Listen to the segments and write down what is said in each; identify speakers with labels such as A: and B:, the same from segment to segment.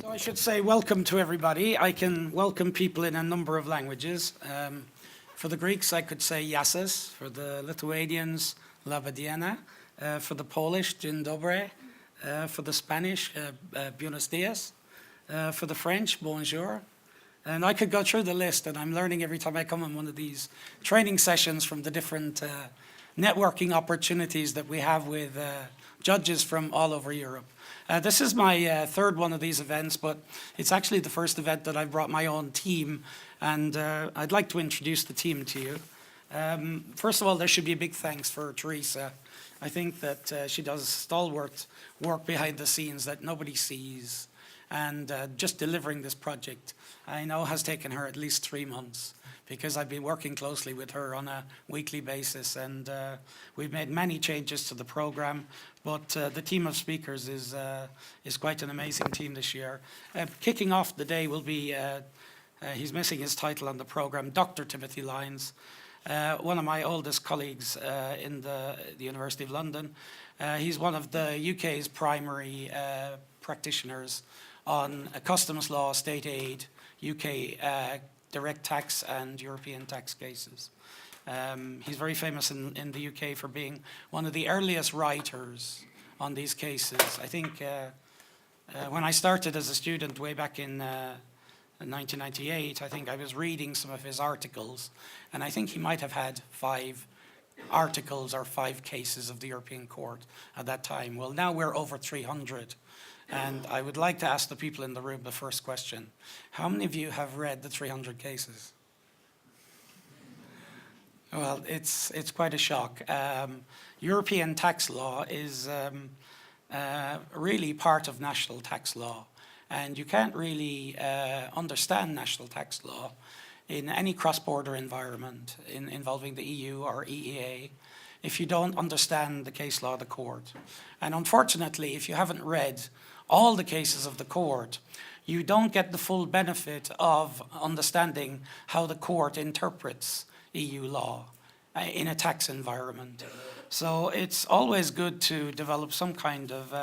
A: So I should say welcome to everybody. I can welcome people in a number of languages. For the Greeks, I could say yasis. For the Lithuanians, labadiena. For the Polish, dzień dobry. For the Spanish, buenos dias. For the French, bonjour. And I could go through the list, and I'm learning every time I come on one of these training sessions from the different networking opportunities that we have with judges from all over Europe. This is my third one of these events, but it's actually the first event that I've brought my own team, and I'd like to introduce the team to you. First of all, there should be a big thanks for Teresa. I think that she does stalwart work behind the scenes that nobody sees, and just delivering this project, I know has taken her at least 3 months, because I've been working closely with her on a weekly basis, and we've made many changes to the program, but the team of speakers is quite an amazing team this year. Kicking off the day will be, he's missing his title on the program, Dr. Timothy Lyons, one of my oldest colleagues in the University of London. He's one of the UK's primary practitioners on customs law, state aid, UK direct tax and European tax cases. He's very famous in the UK for being one of the earliest writers on these cases. I think when I started as a student way back in 1998, I think I was reading some of his articles, and I think he might have had 5 articles or 5 cases of the European Court at that time. Well, now we're over 300. And I would like to ask the people in the room the first question. How many of you have read the 300 cases? Well, it's quite a shock. European tax law is really part of national tax law. And you can't really understand national tax law in any cross-border environment involving the EU or EEA if you don't understand the case law of the court. And unfortunately, if you haven't read all the cases of the court, you don't get the full benefit of understanding how the court interprets EU law in a tax environment. So it's always good to develop some kind of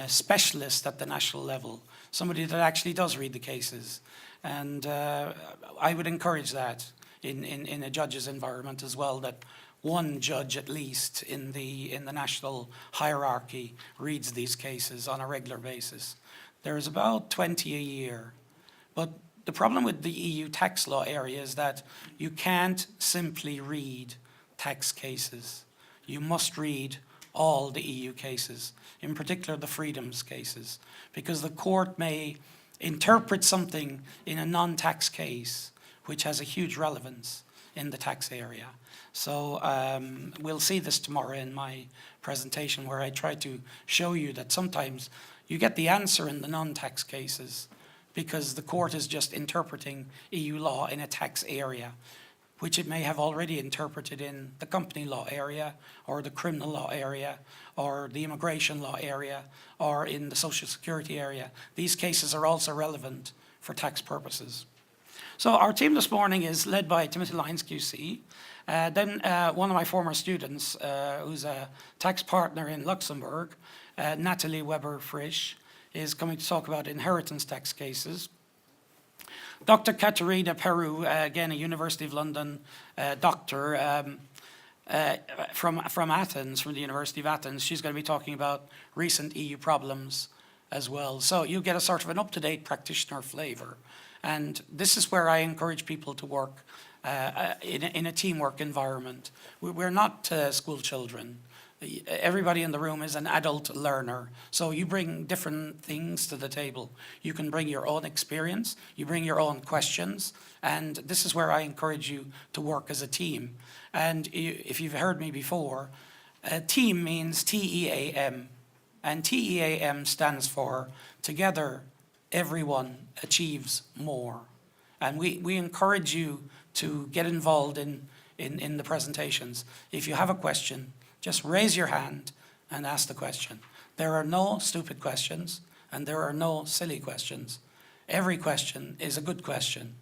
A: specialist at the national level, somebody that actually does read the cases. And I would encourage that in a judge's environment as well, that one judge at least in the national hierarchy reads these cases on a regular basis. There's about 20 a year. But the problem with the EU tax law area is that you can't simply read tax cases. You must read all the EU cases, in particular the freedoms cases, because the court may interpret something in a non-tax case which has a huge relevance in the tax area. So we'll see this tomorrow in my presentation, where I try to show you that sometimes you get the answer in the non-tax cases because the court is just interpreting EU law in a tax area, which it may have already interpreted in the company law area or the criminal law area or the immigration law area or in the social security area. These cases are also relevant for tax purposes. So our team this morning is led by Timothy Lyons QC. Then one of my former students, who's a tax partner in Luxembourg, Natalie Weber-Frisch, is coming to talk about inheritance tax cases. Dr. Katerina Peru, again a University of London doctor from Athens, from the University of Athens. She's going to be talking about recent EU problems as well. So you get a sort of an up-to-date practitioner flavor. And this is where I encourage people to work in a teamwork environment. We're not school children. Everybody in the room is an adult learner. So you bring different things to the table. You can bring your own experience, you bring your own questions, and this is where I encourage you to work as a team. And if you've heard me before, a team means TEAM, and TEAM stands for Together Everyone Achieves More. And we encourage you to get involved in the presentations. If you have a question, just raise your hand and ask the question. There are no stupid questions and there are no silly questions. Every question is a good question.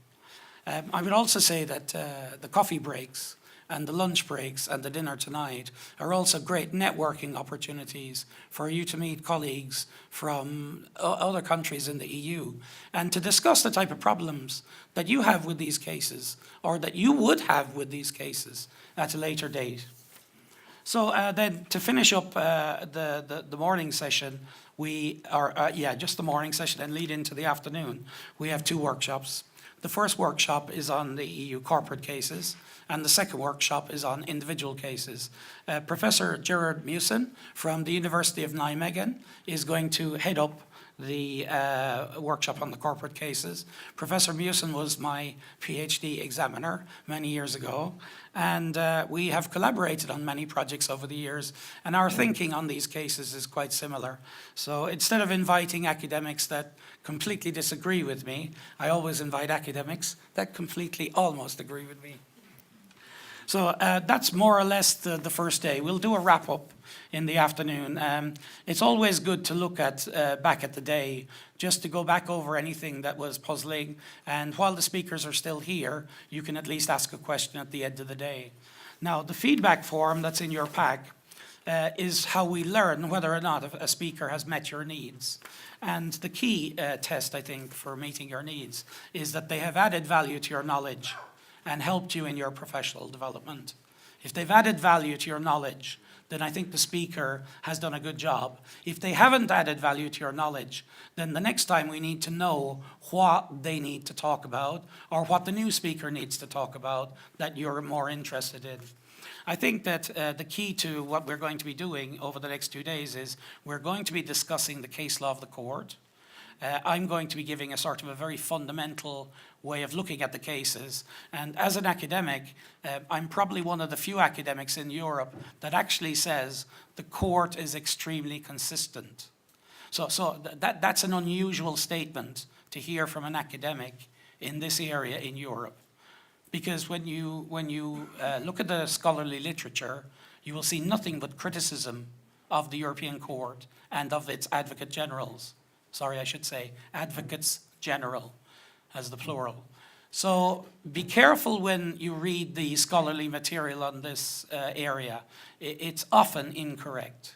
A: I would also say that the coffee breaks and the lunch breaks and the dinner tonight are also great networking opportunities for you to meet colleagues from other countries in the EU and to discuss the type of problems that you have with these cases or that you would have with these cases at a later date. So then to finish up the morning session, just the morning session and lead into the afternoon, we have 2 workshops. The first workshop is on the EU corporate cases, and the second workshop is on individual cases. Professor Gerard Mewson from the University of Nijmegen is going to head up the workshop on the corporate cases. Professor Mewson was my PhD examiner many years ago, and we have collaborated on many projects over the years, and our thinking on these cases is quite similar. So instead of inviting academics that completely disagree with me, I always invite academics that completely almost agree with me. So that's more or less the first day. We'll do a wrap-up in the afternoon. It's always good to look at back at the day, just to go back over anything that was puzzling. And while the speakers are still here, you can at least ask a question at the end of the day. Now, the feedback form that's in your pack is how we learn whether or not a speaker has met your needs. And the key test, I think, for meeting your needs is that they have added value to your knowledge and helped you in your professional development. If they've added value to your knowledge, then I think the speaker has done a good job. If they haven't added value to your knowledge, then the next time we need to know what they need to talk about or what the new speaker needs to talk about that you're more interested in. I think that the key to what we're going to be doing over the next 2 days is we're going to be discussing the case law of the court. I'm going to be giving a sort of a very fundamental way of looking at the cases. And as an academic, I'm probably one of the few academics in Europe that actually says the court is extremely consistent. So that's an unusual statement to hear from an academic in this area in Europe. Because when you look at the scholarly literature, you will see nothing but criticism of the European Court and of its advocate generals. Sorry, I should say advocates general as the plural. So be careful when you read the scholarly material on this area. It's often incorrect.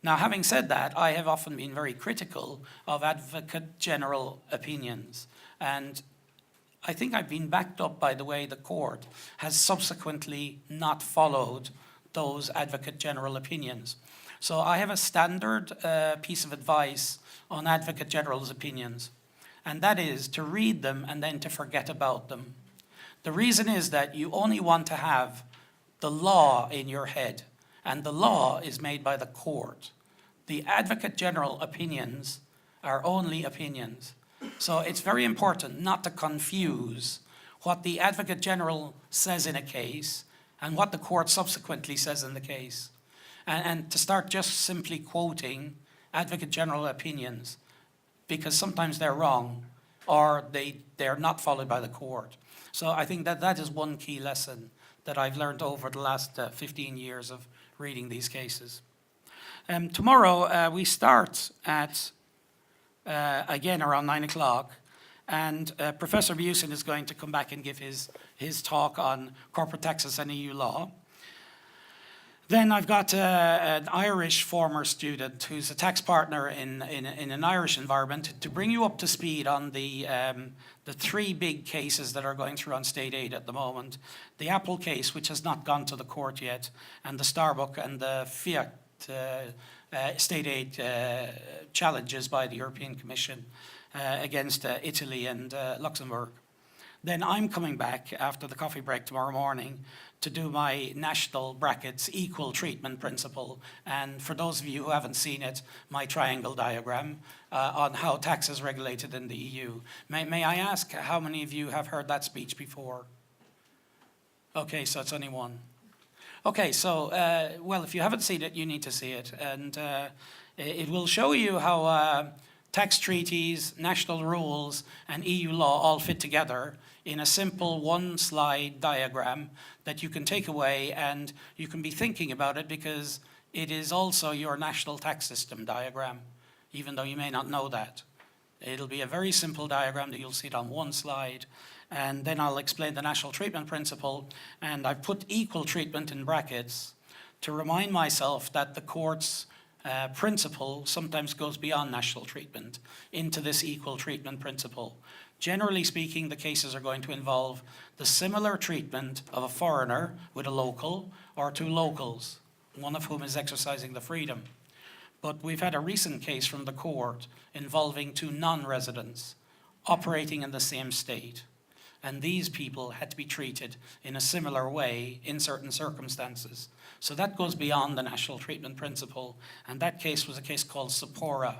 A: Now, having said that, I have often been very critical of advocate general opinions. And I think I've been backed up by the way the court has subsequently not followed those advocate general opinions. So I have a standard piece of advice on advocate general's opinions, and that is to read them and then to forget about them. The reason is that you only want to have the law in your head, and the law is made by the court. The advocate general opinions are only opinions. So it's very important not to confuse what the advocate general says in a case and what the court subsequently says in the case. And to start just simply quoting advocate general opinions, because sometimes they're wrong or they're not followed by the court. So I think that is one key lesson that I've learned over the last 15 years of reading these cases. Tomorrow we start at, again, around 9 o'clock, and Professor Mewson is going to come back and give his talk on corporate taxes and EU law. Then I've got an Irish former student who's a tax partner in an Irish environment to bring you up to speed on the 3 big cases that are going through on state aid at the moment. The Apple case, which has not gone to the court yet, and the Starbucks and the Fiat state aid challenges by the European Commission against Italy and Luxembourg. Then I'm coming back after the coffee break tomorrow morning to do my national brackets equal treatment principle. And for those of you who haven't seen it, my triangle diagram on how tax is regulated in the EU. May I ask how many of you have heard that speech before? Okay, so it's only one. Okay, so, well, if you haven't seen it, you need to see it. And it will show you how tax treaties, national rules, and EU law all fit together in a simple 1-slide diagram that you can take away, and you can be thinking about it because it is also your national tax system diagram, even though you may not know that. It'll be a very simple diagram that you'll see it on one slide, and then I'll explain the national treatment principle, and I've put equal treatment in brackets to remind myself that the court's principle sometimes goes beyond national treatment into this equal treatment principle. Generally speaking, the cases are going to involve the similar treatment of a foreigner with a local or two locals, one of whom is exercising the freedom. But we've had a recent case from the court involving two non-residents operating in the same state. And these people had to be treated in a similar way in certain circumstances. So that goes beyond the national treatment principle. And that case was a case called Sapora.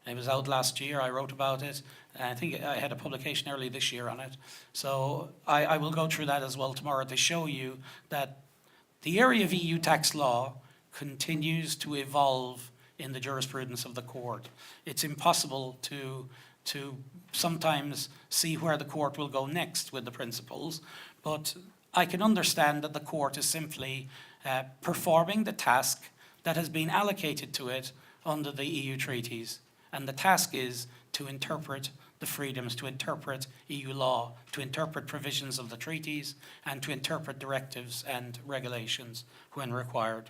A: It was out last year. I wrote about it. I think I had a publication early this year on it. So I will go through that as well tomorrow to show you that the area of EU tax law continues to evolve in the jurisprudence of the court. It's impossible to sometimes see where the court will go next with the principles, but I can understand that the court is simply performing the task that has been allocated to it under the EU treaties. And the task is to interpret the freedoms, to interpret EU law, to interpret provisions of the treaties, and to interpret directives and regulations when required.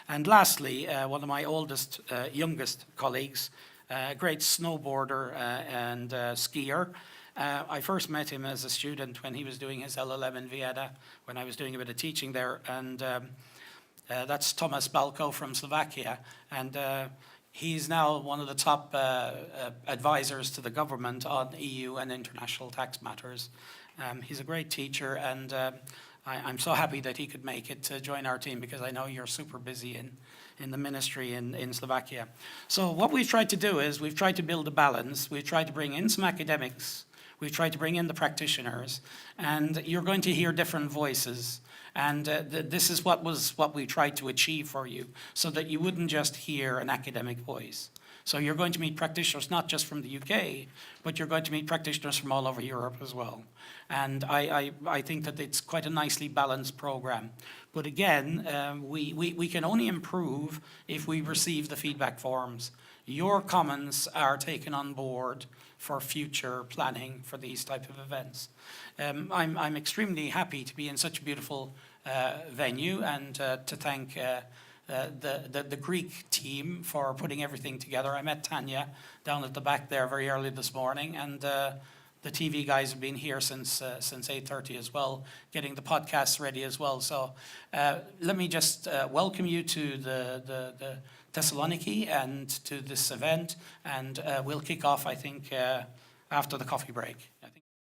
A: And lastly, one of my youngest colleagues, a great snowboarder and skier. I first met him as a student when he was doing his LLM in Vienna, when I was doing a bit of teaching there. And that's Thomas Balko from Slovakia. And he's now one of the top advisors to the government on EU and international tax matters. He's a great teacher, and I'm so happy that he could make it to join our team, because I know you're super busy in the ministry in Slovakia. So what we've tried to do is we've tried to build a balance. We've tried to bring in some academics. We've tried to bring in the practitioners, and you're going to hear different voices. And this is what we tried to achieve for you, so that you wouldn't just hear an academic voice. So you're going to meet practitioners not just from the UK, but you're going to meet practitioners from all over Europe as well. And I think that it's quite a nicely balanced program. But again, we can only improve if we receive the feedback forms. Your comments are taken on board for future planning for these type of events. I'm extremely happy to be in such a beautiful venue, and to thank the Greek team for putting everything together. I met Tanya down at the back there very early this morning, and the TV guys have been here since 8:30 as well, getting the podcasts ready as well. So let me just welcome you to the Thessaloniki and to this event, and we'll kick off, I think, after the coffee break.